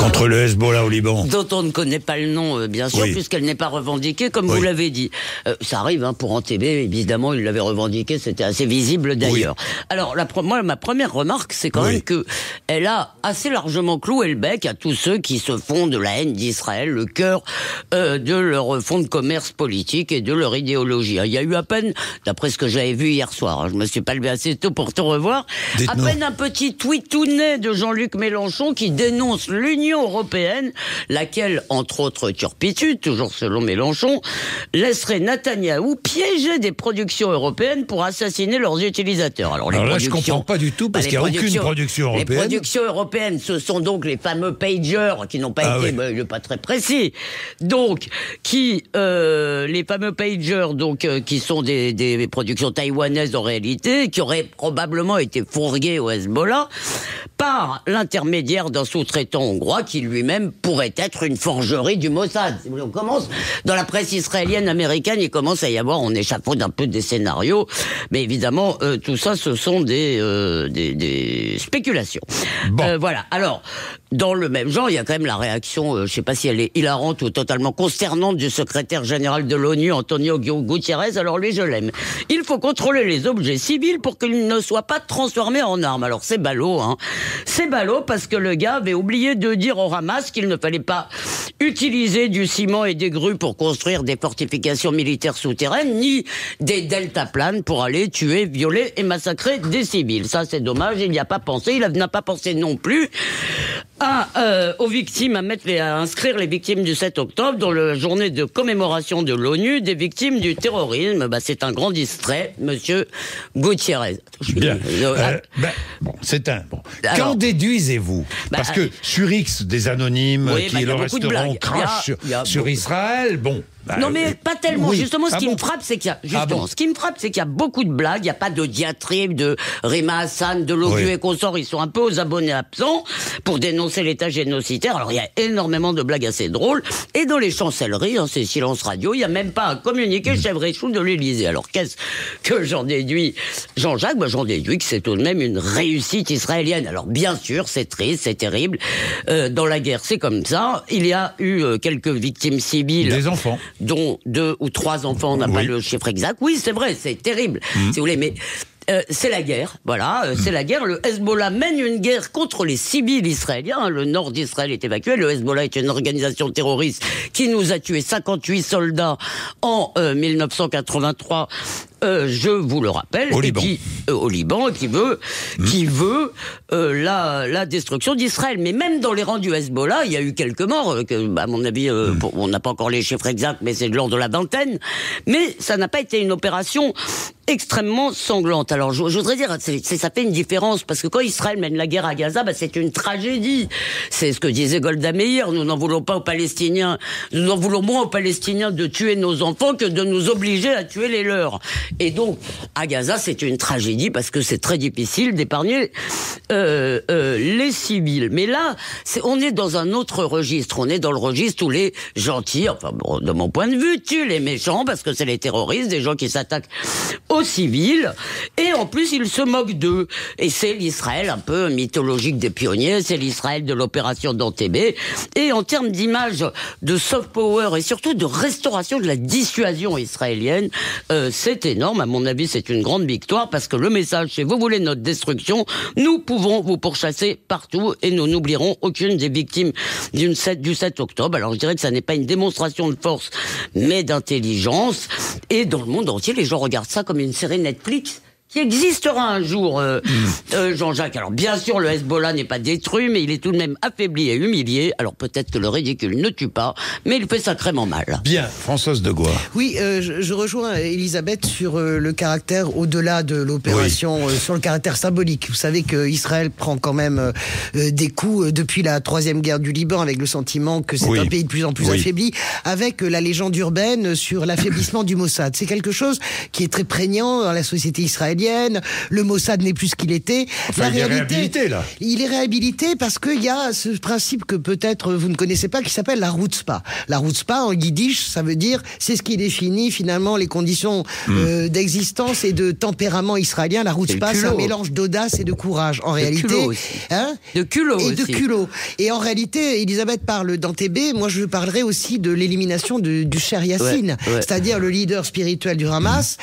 Entre le Hezbollah au Liban. Dont on ne connaît pas le nom, bien sûr, puisqu'elle n'est pas revendiquée, comme vous l'avez dit. Ça arrive, pour Entebbe, évidemment, il l'avait revendiqué, c'était assez visible d'ailleurs. Alors, ma première remarque, c'est quand même que elle a assez largement cloué le bec à tous ceux qui se font de la haine d'Israël, le cœur de leur fonds de commerce politique et de leur idéologie. Il y a eu à peine, d'après ce que j'avais vu hier soir, je me suis pas levé assez tôt pour te revoir, à peine un petit tweetounet de Jean-Luc Mélenchon qui dénonce l'Union européenne, laquelle, entre autres turpitudes, toujours selon Mélenchon, laisserait Netanyahou piéger des productions européennes pour assassiner leurs utilisateurs. Alors là, je comprends pas du tout, parce qu'il n'y a aucune production européenne. Les productions européennes, ce sont donc les fameux pagers qui n'ont pas été, pas très précis, donc les fameux pagers, qui sont des productions taïwanaises en réalité, qui auraient probablement été fourguées au Hezbollah par l'intermédiaire d'un sous-traitant hongrois qui lui-même pourrait être une forgerie du Mossad. On commence, dans la presse israélienne, américaine, il commence à y avoir, on échafaude un peu des scénarios, mais évidemment, tout ça, ce sont des spéculations. Voilà. Alors, dans le même genre, il y a quand même la réaction, je ne sais pas si elle est hilarante ou totalement consternante, du secrétaire général de l'ONU, Antonio Guterres. Alors lui, je l'aime. Il faut contrôler les objets civils pour qu'ils ne soient pas transformés en armes. Alors c'est ballot, C'est ballot parce que le gars avait oublié de dire au Hamas qu'il ne fallait pas utiliser du ciment et des grues pour construire des fortifications militaires souterraines, ni des deltaplanes pour aller tuer, violer et massacrer des civils. Ça, c'est dommage, il n'y a pas pensé. Il n'a pas pensé non plus aux victimes, à inscrire les victimes du 7 octobre dans la journée de commémoration de l'ONU des victimes du terrorisme. C'est un grand distrait, monsieur Gutiérrez. Bien. C'est un. Qu'en déduisez-vous? Parce que sur X, des anonymes qui le restaurant crache sur Israël, non mais pas tellement. Justement, ce qui me frappe, c'est qu'il y a beaucoup de blagues. Il n'y a pas de diatribe de Rima Hassan, de Logu et consorts. Ils sont un peu aux abonnés absents pour dénoncer l'État génocidaire. Alors il y a énormément de blagues assez drôles. Et dans les chancelleries, ces silences radio, il n'y a même pas un communiqué chèvre-échou de l'Élysée. Alors qu'est-ce que j'en déduis, Jean-Jacques? J'en déduis que c'est tout de même une réussite israélienne. Alors bien sûr, c'est triste, c'est terrible. Dans la guerre, c'est comme ça. Il y a eu quelques victimes civiles. Des enfants. Dont 2 ou 3 enfants, on n'a pas le chiffre exact. Oui, c'est vrai, c'est terrible, si vous voulez, mais c'est la guerre, c'est la guerre. Le Hezbollah mène une guerre contre les civils israéliens. Le nord d'Israël est évacué. Le Hezbollah est une organisation terroriste qui nous a tué 58 soldats en 1983. Je vous le rappelle, au Liban, qui veut la destruction d'Israël. Mais même dans les rangs du Hezbollah, il y a eu quelques morts. À mon avis, on n'a pas encore les chiffres exacts, mais c'est de l'ordre de la vingtaine. Mais ça n'a pas été une opération extrêmement sanglante. Alors, je voudrais dire, ça fait une différence, parce que quand Israël mène la guerre à Gaza, c'est une tragédie. C'est ce que disait Golda Meir. Nous n'en voulons pas aux Palestiniens. Nous en voulons moins aux Palestiniens de tuer nos enfants que de nous obliger à tuer les leurs. Et donc, à Gaza, c'est une tragédie parce que c'est très difficile d'épargner les civils. Mais là, on est dans un autre registre. On est dans le registre où les gentils, de mon point de vue, tuent les méchants parce que c'est les terroristes, des gens qui s'attaquent aux civils. Et en plus, ils se moquent d'eux. Et c'est l'Israël un peu mythologique des pionniers. C'est l'Israël de l'opération d'Entebbe. Et en termes d'image, de soft power et surtout de restauration de la dissuasion israélienne, c'est énorme. À mon avis, c'est une grande victoire parce que le message, c'est vous voulez notre destruction, nous pouvons vous pourchasser partout et nous n'oublierons aucune des victimes du 7 octobre. Alors je dirais que ça n'est pas une démonstration de force, mais d'intelligence. Et dans le monde entier, les gens regardent ça comme une série Netflix qui existera un jour, Jean-Jacques. Alors bien sûr, le Hezbollah n'est pas détruit, mais il est tout de même affaibli et humilié. Alors peut-être que le ridicule ne tue pas, mais il fait sacrément mal. Bien, Françoise Degois. Oui, je rejoins Elisabeth sur le caractère au-delà de l'opération, sur le caractère symbolique. Vous savez qu'Israël prend quand même des coups depuis la 3e guerre du Liban, avec le sentiment que c'est un pays de plus en plus affaibli, avec la légende urbaine sur l'affaiblissement du Mossad. C'est quelque chose qui est très prégnant dans la société israélienne. israélienne, le Mossad n'est plus ce qu'il était. Enfin, il est réhabilité, là. Il est réhabilité parce qu'il y a ce principe que peut-être vous ne connaissez pas qui s'appelle la Rutzpa. La Rutzpa, en yiddish, ça veut dire, c'est ce qui définit finalement les conditions d'existence et de tempérament israélien. La Rutzpa, c'est un mélange d'audace et de courage. En réalité, culot aussi. De culot et aussi. de culot. Et en réalité, Elisabeth parle d'Entebbe. Moi, je parlerai aussi de l'élimination du Cher Yassine, c'est-à-dire le leader spirituel du Hamas.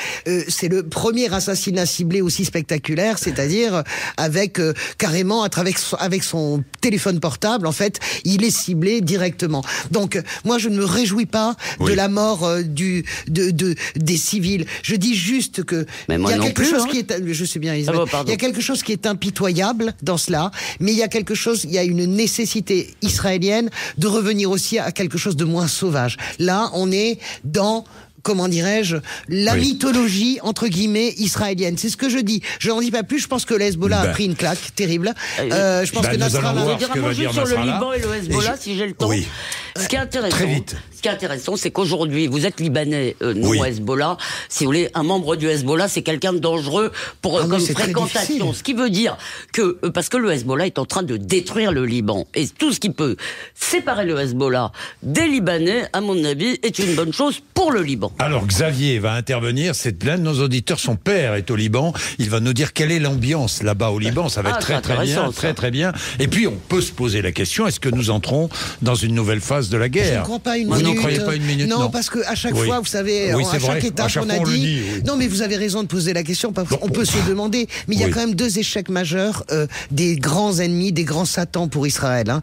C'est le premier assassinat ciblé aussi spectaculaire, c'est-à-dire avec carrément avec son téléphone portable. En fait, il est ciblé directement. Donc, moi, je ne me réjouis pas de la mort des civils. Je dis juste que il y a quelque chose qui est, je sais bien, Elisabeth, il y a quelque chose qui est impitoyable dans cela, mais il y a une nécessité israélienne de revenir aussi à quelque chose de moins sauvage. Là, on est dans, comment dirais-je, la mythologie, entre guillemets, israélienne. C'est ce que je dis. Je n'en dis pas plus. Je pense que le Hezbollah a pris une claque terrible. Je pense que Nasrallah... Je vais dire un mot juste sur le Liban et le Hezbollah, si j'ai le temps. Oui. Ce qui est intéressant, très vite. Ce qui est intéressant, c'est qu'aujourd'hui, vous êtes Libanais, non Hezbollah. Si vous voulez, un membre du Hezbollah, c'est quelqu'un de dangereux pour comme fréquentation. Ce qui veut dire que, parce que le Hezbollah est en train de détruire le Liban. Et tout ce qui peut séparer le Hezbollah des Libanais, à mon avis, est une bonne chose pour le Liban. Alors, Xavier va intervenir. L'un de nos auditeurs, son père est au Liban. Il va nous dire quelle est l'ambiance là-bas au Liban. Ça va être très bien. Et puis, on peut se poser la question, est-ce que nous entrons dans une nouvelle phase de la guerre? Je ne crois pas une minute. Vous n'en croyez pas une minute? Non, parce qu'à chaque fois, vous savez, à chaque étape, on a dit... Non, mais vous avez raison de poser la question, parce qu'on peut se demander. Mais il y a quand même deux échecs majeurs des grands ennemis, des grands satans pour Israël.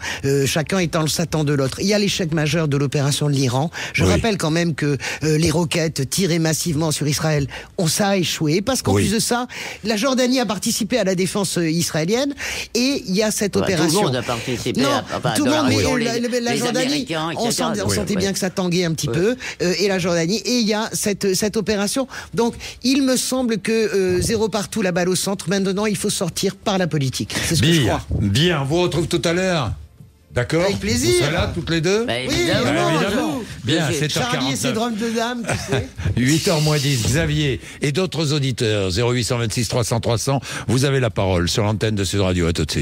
Chacun étant le satan de l'autre. Il y a l'échec majeur de l'opération de l'Iran. Je rappelle quand même que les roquettes tirées massivement sur Israël, ça a échoué. Parce qu'en plus de ça, la Jordanie a participé à la défense israélienne. Et il y a cette opération... Tout le monde a participé. Tout le monde, mais la Jordanie, on sentait bien que ça tanguait un petit peu, et la Jordanie, et il y a cette opération. Donc, il me semble que zéro partout, la balle au centre. Maintenant, il faut sortir par la politique. C'est ce que je crois. Bien, on vous retrouve tout à l'heure. D'accord? Avec plaisir. Vous serez là, toutes les deux? Oui, évidemment. Bien, 7h49. Charlie et ses drôles de dames, tu sais. 8h moins 10, Xavier et d'autres auditeurs, 0826 300 300, vous avez la parole sur l'antenne de Sud Radio. À tout de suite.